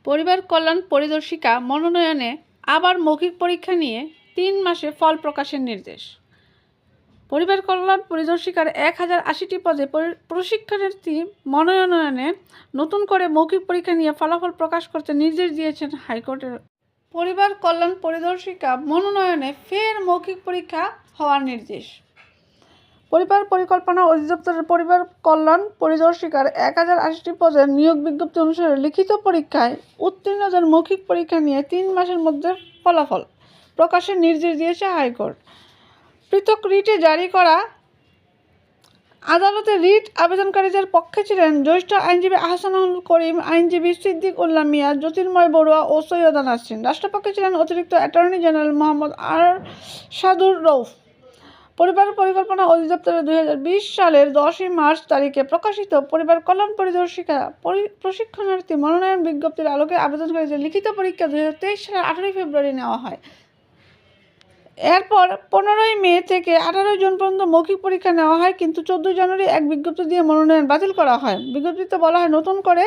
পরিবার কল্যাণ পরিদর্শিকা মনোনয়নে আবার মৌখিক পরীক্ষা নিয়ে 3 মাসে ফল প্রকাশের নির্দেশ। পরিবার কল্যাণ পরিদর্শিকার 1080টি পদে প্রশিক্ষণার্থী মনোনয়নে নতুন করে মৌখিক পরীক্ষা নিয়ে ফলাফল প্রকাশ করতে নির্দেশ দিয়েছেন হাইকোর্টের। পরিবার কল্যাণ পরিদর্শিকা মনোনয়নে ফের মৌখিক পরীক্ষা হওয়ার নির্দেশ। পরিবার পরিকল্পনা অধিদপ্তরের পরিবার কল্যাণ পরিদর্শিকার 1080টি পদের নিয়োগ বিজ্ঞপ্তি অনুসারে লিখিত পরীক্ষায় উত্তীর্ণদের মৌখিক পরীক্ষা নিয়ে 3 মাসের মধ্যে ফলাফল প্রকাশের নির্দেশ দিয়েছে হাইকোর্ট। পৃথক রিটে জারি করা আদালতে রিট আবেদনকারীদের পক্ষে ছিলেন জ্যেষ্ঠ আইনজীবী আহসানুল করিম, আইনজীবী সিদ্দিক উল্লাহ মিয়া, জ্যোতির্ময় বড়ুয়া ও সৈয়দা নাসরিন। রাষ্ট্রপক্ষে ছিলেন অতিরিক্ত অ্যাটর্নি জেনারেল মোহাম্মদ আরশাদুর রউফ। পরিবার পরিকল্পনা অধিদপ্তরের 2020 সালের 10 মার্চ তারিখে প্রকাশিত পরিবার কল্যাণ পরিদর্শিকা প্রশিক্ষণার্থী মনোনয়ন বিজ্ঞপ্তির আলোকে আবেদনকারীদের লিখিত পরীক্ষা 2023 সালের 18 ফেব্রুয়ারি নেওয়া হয়। এরপর 15 মে থেকে 18 জুন পর্যন্ত মৌখিক পরীক্ষা নেওয়া হয়, কিন্তু 14 জানুয়ারি এক বিজ্ঞপ্তি দিয়ে মনোনয়ন বাতিল করা হয়। বিজ্ঞপ্তিতে বলা হয়, নতুন করে